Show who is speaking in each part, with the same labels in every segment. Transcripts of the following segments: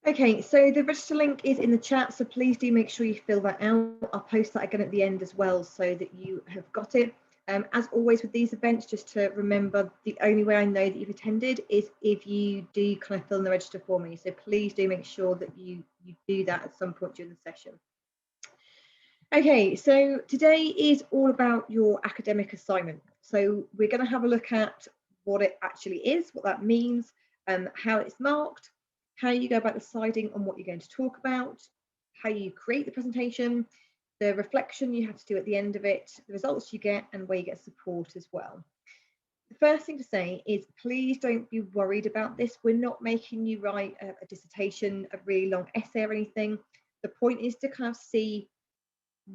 Speaker 1: Okay, so the register link is in the chat, so please do make sure you fill that out. I'll post that again at the end as well so that you have got it. As always with these events, just to remember, the only way I know that you've attended is if you do kind of fill in the register for me. So please do make sure that you do that at some point during the session. Okay, so today is all about your academic assignment. So we're going to have a look at what it actually is, what that means, how it's marked, how you go about deciding on what you're going to talk about, how you create the presentation, the reflection you have to do at the end of it, the results you get, and where you get support as well. The first thing to say is please don't be worried about this. We're not making you write a dissertation, a really long essay or anything. The point is to kind of see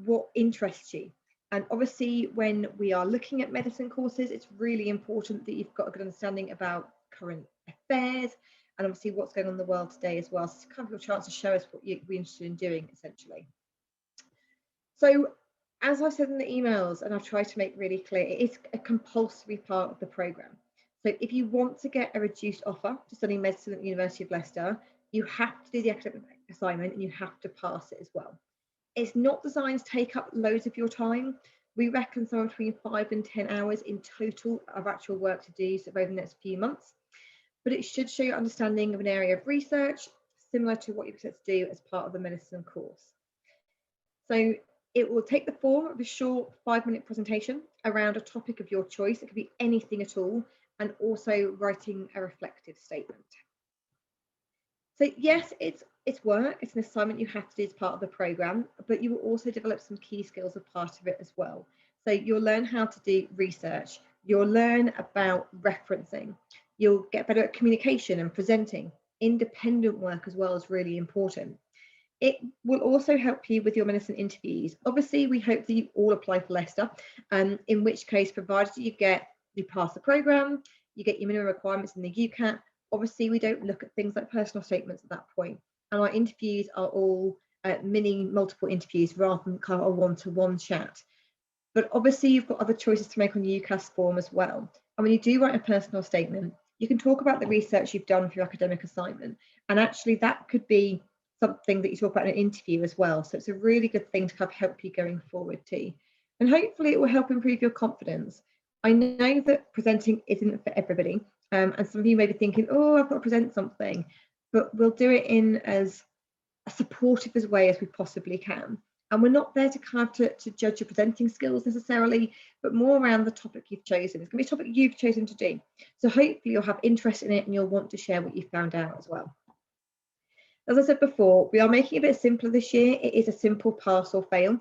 Speaker 1: what interests you. And obviously, when we are looking at medicine courses, it's really important that you've got a good understanding about current affairs and obviously what's going on in the world today as well. So it's kind of your chance to show us what you're interested in doing, essentially. So, as I said in the emails, and I've tried to make really clear, it is a compulsory part of the programme. So if you want to get a reduced offer to study medicine at the University of Leicester, you have to do the academic assignment and you have to pass it as well. It's not designed to take up loads of your time. We reckon somewhere between 5 and 10 hours in total of actual work to do so over the next few months. But it should show your understanding of an area of research similar to what you expect to do as part of the medicine course. So it will take the form of a short 5-minute presentation around a topic of your choice. It could be anything at all, and also writing a reflective statement. So yes, it's work, it's an assignment you have to do as part of the programme, but you will also develop some key skills as part of it as well. So you'll learn how to do research, you'll learn about referencing, you'll get better at communication and presenting. Independent work as well is really important. It will also help you with your medicine interviews. Obviously, we hope that you all apply for Leicester, in which case, provided you pass the programme, you get your minimum requirements in the UCAT. Obviously, we don't look at things like personal statements at that point. And our interviews are all mini multiple interviews rather than kind of a one-to-one chat. But obviously, you've got other choices to make on the UCAS form as well. And when you do write a personal statement, you can talk about the research you've done for your academic assignment. And actually, that could be something that you talk about in an interview as well. So it's a really good thing to kind of help you going forward too. And hopefully it will help improve your confidence. I know that presenting isn't for everybody. And some of you may be thinking, oh, I've got to present something, but we'll do it in as a supportive as way as we possibly can. And we're not there to kind of to judge your presenting skills necessarily, but more around the topic you've chosen. It's going to be a topic you've chosen to do. So hopefully you'll have interest in it and you'll want to share what you found out as well. As I said before, we are making it a bit simpler this year. It is a simple pass or fail.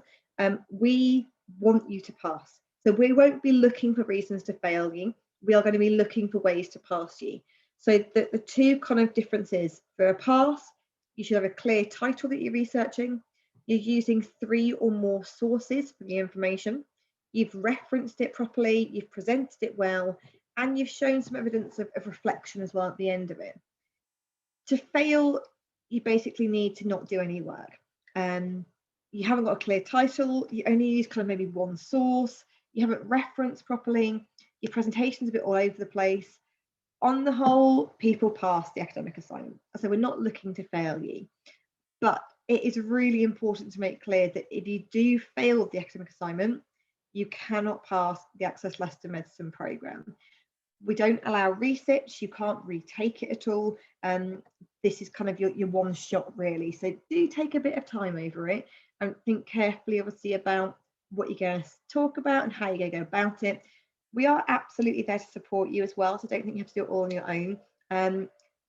Speaker 1: We want you to pass. So we won't be looking for reasons to fail you. We are going to be looking for ways to pass you. So the two kind of differences for a pass, you should have a clear title that you're researching. You're using 3 or more sources for the information. You've referenced it properly, you've presented it well, and you've shown some evidence of reflection as well at the end of it. To fail, you basically need to not do any work. You haven't got a clear title, you only use kind of maybe one source, you haven't referenced properly, your presentation's a bit all over the place. On the whole, people pass the academic assignment. So we're not looking to fail you. But it is really important to make clear that if you do fail the academic assignment, you cannot pass the Access Leicester Medicine programme. We don't allow resits, you can't retake it at all. This is kind of your one shot really. So do take a bit of time over it and think carefully obviously about what you're going to talk about and how you're going to go about it. We are absolutely there to support you as well, so I don't think you have to do it all on your own.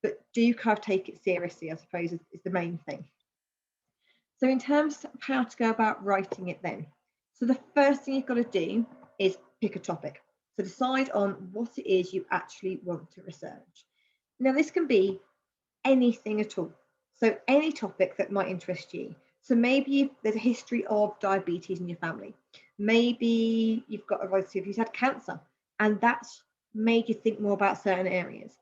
Speaker 1: But do kind of take it seriously, I suppose, is the main thing. So in terms of how to go about writing it then. So the first thing you've got to do is pick a topic. So decide on what it is you actually want to research. Now this can be anything at all. So any topic that might interest you. So maybe there's a history of diabetes in your family. Maybe you've got a relative who's had cancer and that's made you think more about certain areas.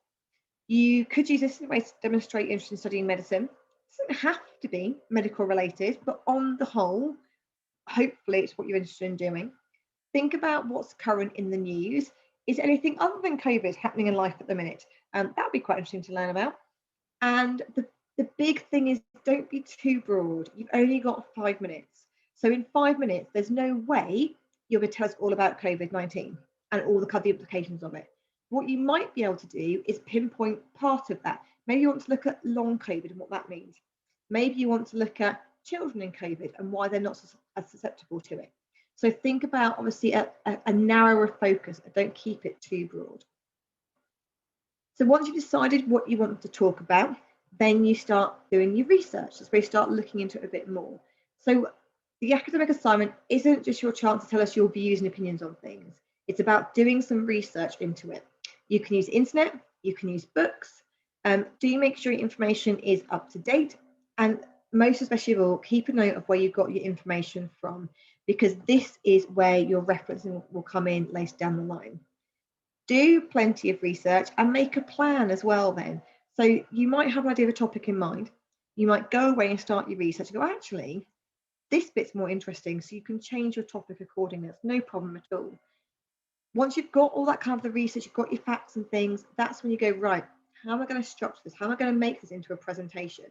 Speaker 1: You could use this as a way to demonstrate interest in studying medicine. It doesn't have to be medical related, but on the whole, hopefully it's what you're interested in doing. Think about what's current in the news. Is anything other than COVID happening in life at the minute? That would be quite interesting to learn about. And the The big thing is don't be too broad. You've only got 5 minutes. So in 5 minutes, there's no way you're going to tell us all about COVID-19 and all the implications of it. What you might be able to do is pinpoint part of that. Maybe you want to look at long COVID and what that means. Maybe you want to look at children in COVID and why they're not as susceptible to it. So think about obviously a narrower focus and don't keep it too broad. So once you've decided what you want to talk about, then you start doing your research. That's where you start looking into it a bit more. So the academic assignment isn't just your chance to tell us your views and opinions on things. It's about doing some research into it. You can use the internet, you can use books. Do make sure your information is up to date, and most especially of all, keep a note of where you got your information from, because this is where your referencing will come in later down the line. Do plenty of research and make a plan as well then. So you might have an idea of a topic in mind. You might go away and start your research and go, actually, this bit's more interesting. So you can change your topic accordingly. That's no problem at all. Once you've got all that kind of the research, you've got your facts and things, that's when you go, right, how am I going to structure this? How am I going to make this into a presentation?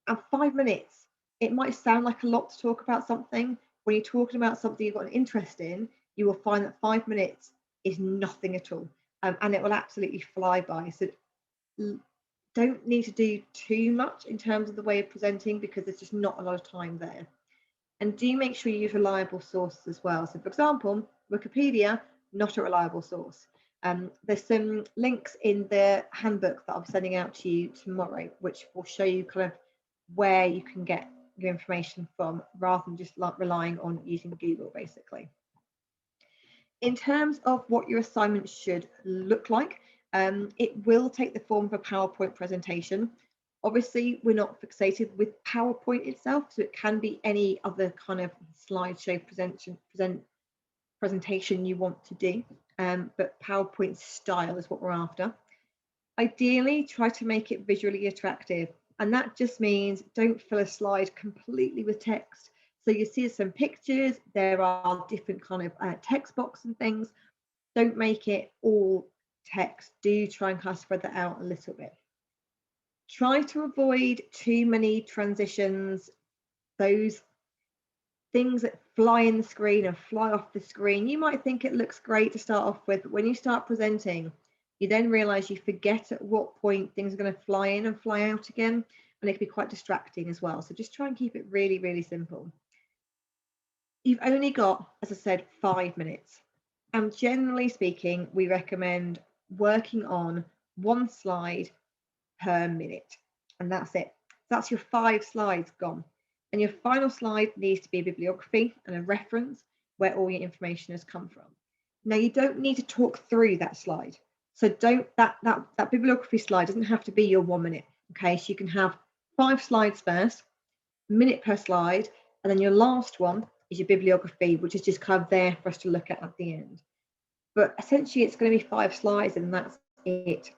Speaker 1: And 5 minutes, it might sound like a lot to talk about something. When you're talking about something you've got an interest in, you will find that 5 minutes is nothing at all, and it will absolutely fly by. So don't need to do too much in terms of the way of presenting, because there's just not a lot of time there. And do make sure you use reliable sources as well. So for example, Wikipedia, not a reliable source. There's some links in the handbook that I'll be sending out to you tomorrow, which will show you kind of where you can get your information from, rather than just like relying on using Google, basically. In terms of what your assignment should look like, it will take the form of a PowerPoint presentation. Obviously, we're not fixated with PowerPoint itself, so it can be any other kind of slideshow presentation you want to do, but PowerPoint style is what we're after. Ideally, try to make it visually attractive, and that just means don't fill a slide completely with text. So you see some pictures, there are different kind of text box and things. Don't make it all text. Do try and kind of spread that out a little bit. Try to avoid too many transitions, those things that fly in the screen and fly off the screen. You might think it looks great to start off with, but when you start presenting, you then realize you forget at what point things are going to fly in and fly out again, and it can be quite distracting as well. So just try and keep it really, really simple. You've only got, as I said, 5 minutes. And generally speaking, we recommend working on 1 slide per minute. And that's it. That's your 5 slides gone. And your final slide needs to be a bibliography and a reference where all your information has come from. Now, you don't need to talk through that slide. So that bibliography slide doesn't have to be your 1 minute. Okay, so you can have 5 slides first, a minute per slide, and then your last one is your bibliography, which is just kind of there for us to look at the end. But essentially, it's going to be 5 slides, and that's it.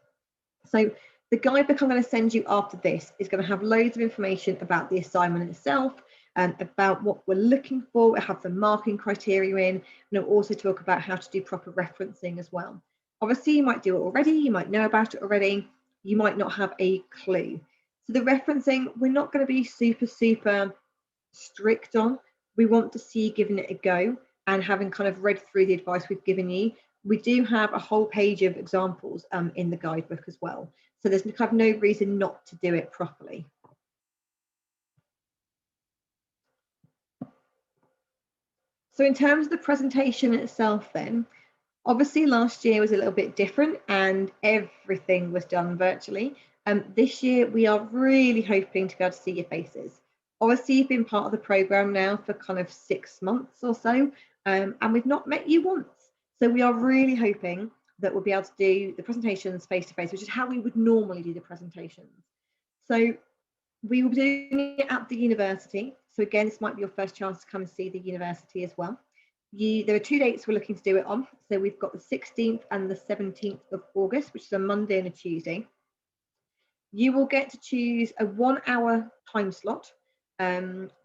Speaker 1: So the guidebook I'm going to send you after this is going to have loads of information about the assignment itself and about what we're looking for. We'll have the marking criteria in, and it'll also talk about how to do proper referencing as well. Obviously, you might do it already, you might know about it already, you might not have a clue. So the referencing, we're not going to be super strict on. We want to see you giving it a go and having kind of read through the advice we've given you. We do have a whole page of examples in the guidebook as well. So there's kind of no reason not to do it properly. So in terms of the presentation itself then, obviously last year was a little bit different and everything was done virtually. This year we are really hoping to be able to see your faces. Obviously you've been part of the programme now for kind of 6 months or so, and we've not met you once. So we are really hoping that we'll be able to do the presentations face to face, which is how we would normally do the presentations. So we will be doing it at the university. So again, this might be your first chance to come and see the university as well. There are 2 dates we're looking to do it on. So we've got the 16th and the 17th of August, which is a Monday and a Tuesday. You will get to choose a 1-hour time slot,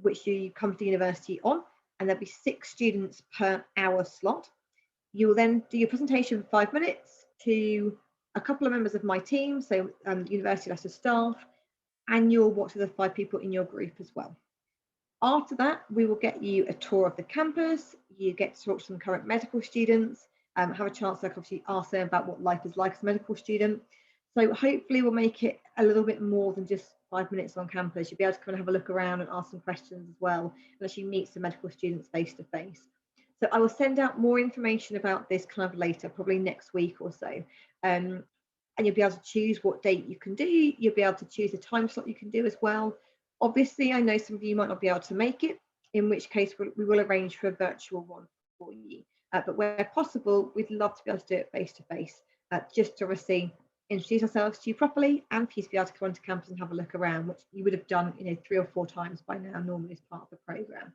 Speaker 1: which you come to the university on, and there'll be 6 students per hour slot. You will then do your presentation for 5 minutes to a couple of members of my team, so university letter staff, and you'll watch with the 5 people in your group as well. After that, we will get you a tour of the campus. You get to talk to some current medical students, have a chance to obviously ask them about what life is like as a medical student. So hopefully we'll make it a little bit more than just 5 minutes on campus. You'll be able to kind of have a look around and ask some questions as well, and actually meet some medical students face to face. So I will send out more information about this kind of later, probably next week or so. And you'll be able to choose what date you can do. You'll be able to choose a time slot you can do as well. Obviously, I know some of you might not be able to make it, in which case we will arrange for a virtual one for you. But where possible, we'd love to be able to do it face to face, just to obviously introduce ourselves to you properly and for you to be able to come onto campus and have a look around, which you would have done 3 or 4 times by now normally as part of the programme.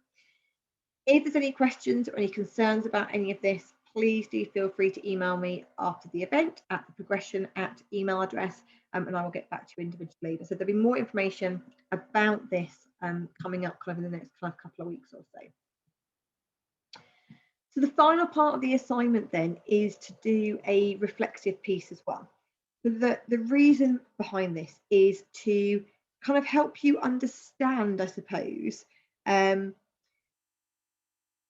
Speaker 1: If there's any questions or any concerns about any of this, please do feel free to email me after the event at the progression at email address, and I will get back to you individually. So there'll be more information about this coming up kind of in the next kind of couple of weeks or so. So the final part of the assignment then is to do a reflexive piece as well. So the reason behind this is to kind of help you understand, I suppose,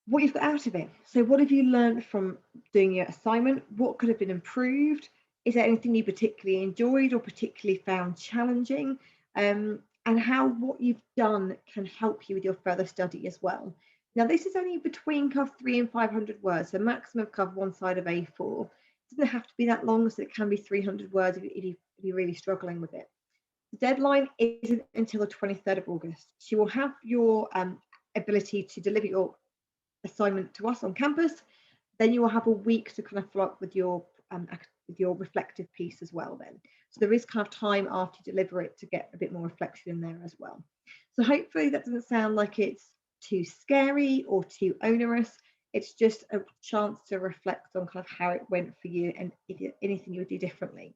Speaker 1: what you've got out of it. So what have you learned from doing your assignment? What could have been improved? Is there anything you particularly enjoyed or particularly found challenging? And how what you've done can help you with your further study as well. Now, this is only between kind of 300 and 500 words, so maximum cover one side of A4. It doesn't have to be that long, so it can be 300 words if you're really struggling with it. The deadline isn't until the 23rd of August. So you will have your ability to deliver your assignment to us on campus. Then you will have a week to kind of follow up with your reflective piece as well then. So there is kind of time after you deliver it to get a bit more reflection in there as well. So hopefully that doesn't sound like it's too scary or too onerous. It's just a chance to reflect on kind of how it went for you and if anything you would do differently.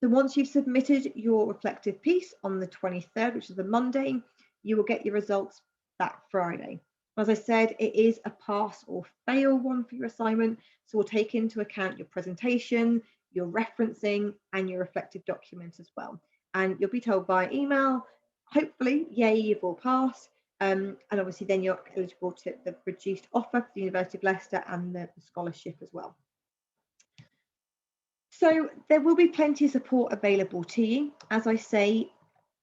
Speaker 1: So once you've submitted your reflective piece on the 23rd, which is the Monday, you will get your results that Friday. As I said, it is a pass or fail one for your assignment, so we'll take into account your presentation, your referencing, and your reflective document as well. And you'll be told by email, hopefully, yay, you've all passed. And obviously then you're eligible to the reduced offer for the University of Leicester and the scholarship as well. So there will be plenty of support available to you. As I say,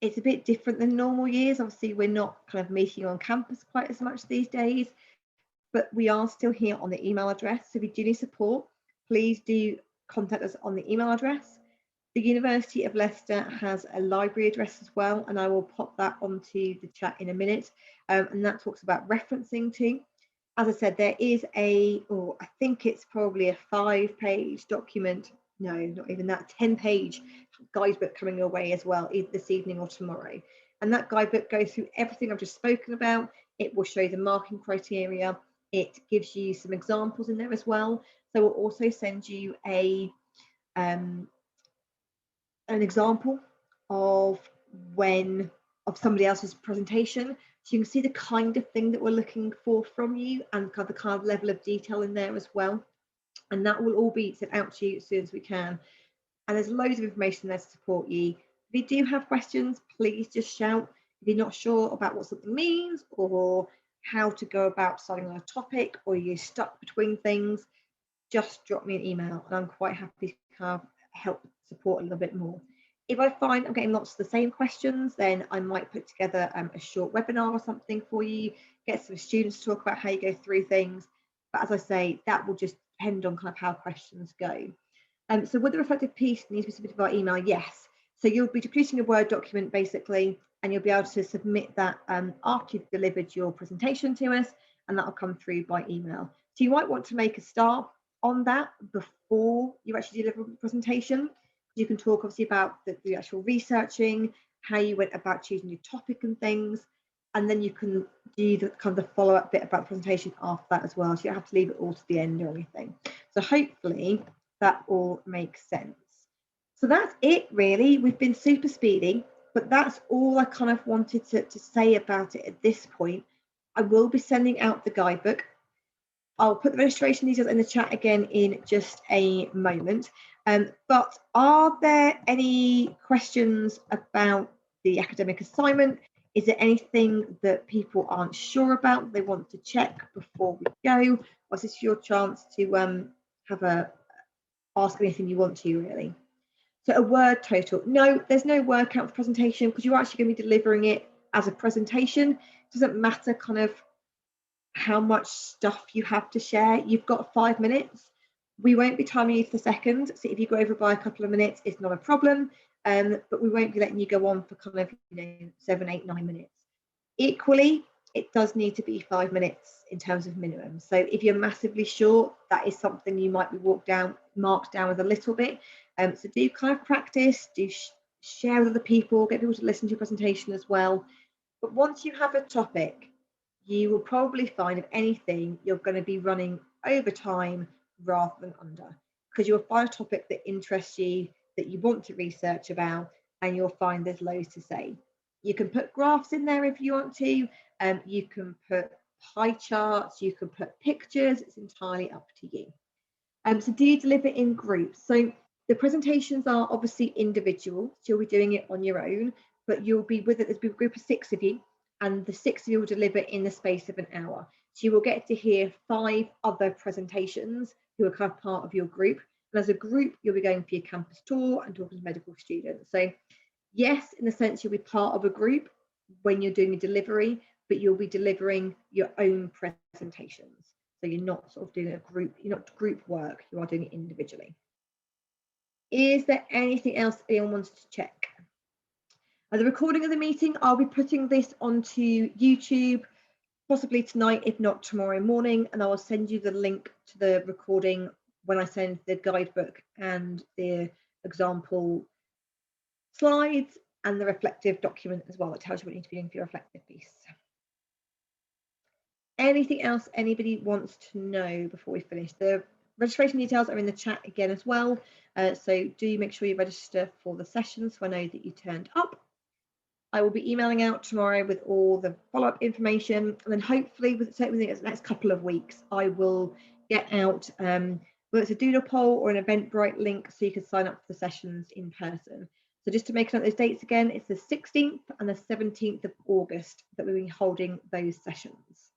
Speaker 1: it's a bit different than normal years. Obviously, we're not kind of meeting on campus quite as much these days, but we are still here on the email address. So if you do need support, please do contact us on the email address. The University of Leicester has a library address as well, and I will pop that onto the chat in a minute. And that talks about referencing too. As I said, there is I think it's probably a 5-page document. No, not even that, 10-page guidebook coming your way as well, either this evening or tomorrow. And that guidebook goes through everything I've just spoken about. It will show you the marking criteria. It gives you some examples in there as well. So we'll also send you an example of somebody else's presentation. So you can see the kind of thing that we're looking for from you and kind of the kind of level of detail in there as well. And that will all be sent out to you as soon as we can. And there's loads of information there to support you. If you do have questions, please just shout. If you're not sure about what something means or how to go about starting on a topic, or you're stuck between things, just drop me an email and I'm quite happy to kind of help support a little bit more. If I find I'm getting lots of the same questions, then I might put together a short webinar or something for you, get some students to talk about how you go through things. But as I say, that will just depend on kind of how questions go. So with the reflective piece needs to be submitted by email, yes. So you'll be producing a Word document basically, and you'll be able to submit that after you've delivered your presentation to us, and that will come through by email. So you might want to make a start on that before you actually deliver the presentation. You can talk obviously about the actual researching, how you went about choosing your topic and things, and then you can do the kind of the follow-up bit about the presentation after that as well. So you don't have to leave it all to the end or anything. So hopefully that all makes sense. So that's it really. We've been super speedy, but that's all I kind of wanted to say about it at this point. I will be sending out the guidebook. I'll put the registration details in the chat again in just a moment. But are there any questions about the academic assignment. Is there anything that people aren't sure about they want to check before we go? Or is this your chance to ask anything you want to, really? So a word total. No, there's no word count for presentation because you're actually going to be delivering it as a presentation. It doesn't matter kind of how much stuff you have to share. You've got 5 minutes. We won't be timing you for the second. So if you go over by a couple of minutes, it's not a problem. But we won't be letting you go on for kind of 7, 8, 9 minutes. Equally, it does need to be 5 minutes in terms of minimum. So if you're massively short, that is something you might be marked down with a little bit. So do kind of practice, do share with other people, get people to listen to your presentation as well. But once you have a topic, you will probably find, if anything, you're going to be running over time rather than under, because you'll find a topic that interests you, that you want to research about, and you'll find there's loads to say. You can put graphs in there if you want to, you can put pie charts, you can put pictures, it's entirely up to you. So do you deliver in groups? So the presentations are obviously individual, so you'll be doing it on your own, but you'll be with it, there's a group of 6 of you, and the 6 of you will deliver in the space of an hour. So you will get to hear 5 other presentations who are kind of part of your group. And as a group, you'll be going for your campus tour and talking to medical students. So yes, in a sense, you'll be part of a group when you're doing a delivery, but you'll be delivering your own presentations. So you're not sort of doing a group, you're not group work, you are doing it individually. Is there anything else anyone wants to check? The recording of the meeting, I'll be putting this onto YouTube, possibly tonight, if not tomorrow morning, and I will send you the link to the recording when I send the guidebook and the example slides and the reflective document as well that tells you what you need to be doing for your reflective piece. Anything else anybody wants to know before we finish? The registration details are in the chat again as well, so do make sure you register for the session so I know that you turned up. I will be emailing out tomorrow with all the follow-up information, and then hopefully within the next couple of weeks I will get out whether it's a doodle poll or an Eventbrite link so you can sign up for the sessions in person. So just to make note of those dates again, it's the 16th and the 17th of August that we'll be holding those sessions.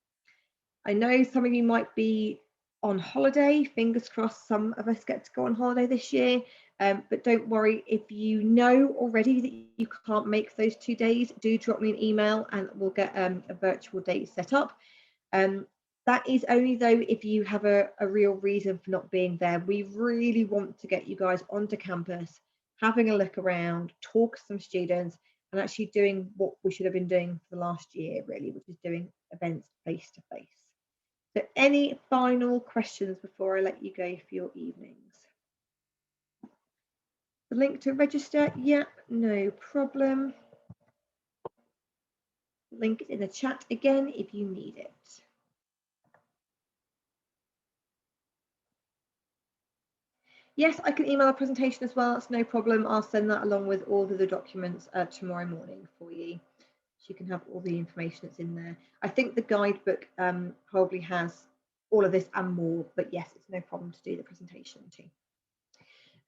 Speaker 1: I know some of you might be on holiday, fingers crossed some of us get to go on holiday this year, but don't worry, if you know already that you can't make those 2 days, do drop me an email and we'll get a virtual date set up. That is only though if you have a real reason for not being there. We really want to get you guys onto campus, having a look around, talk to some students, and actually doing what we should have been doing for the last year, really, which is doing events face to face. So any final questions before I let you go for your evenings? The link to register, yep, no problem. Link is in the chat again if you need it. Yes, I can email a presentation as well, that's no problem. I'll send that along with all of the documents tomorrow morning for you. So you can have all the information that's in there. I think the guidebook probably has all of this and more, but yes, it's no problem to do the presentation too.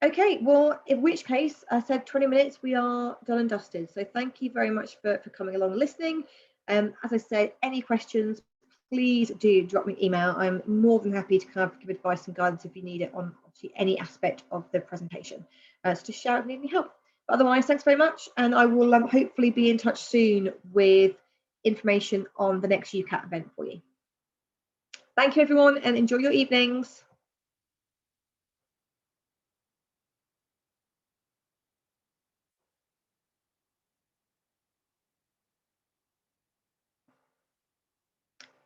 Speaker 1: Okay, well, in which case, I said 20 minutes, we are done and dusted. So thank you very much for coming along and listening. As I said, any questions, please do drop me an email. I'm more than happy to kind of give advice and guidance if you need it on obviously any aspect of the presentation. So just shout if you need any help. But otherwise, thanks very much. And I will hopefully be in touch soon with information on the next UCAT event for you. Thank you, everyone, and enjoy your evenings.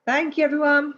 Speaker 1: Thank you, everyone.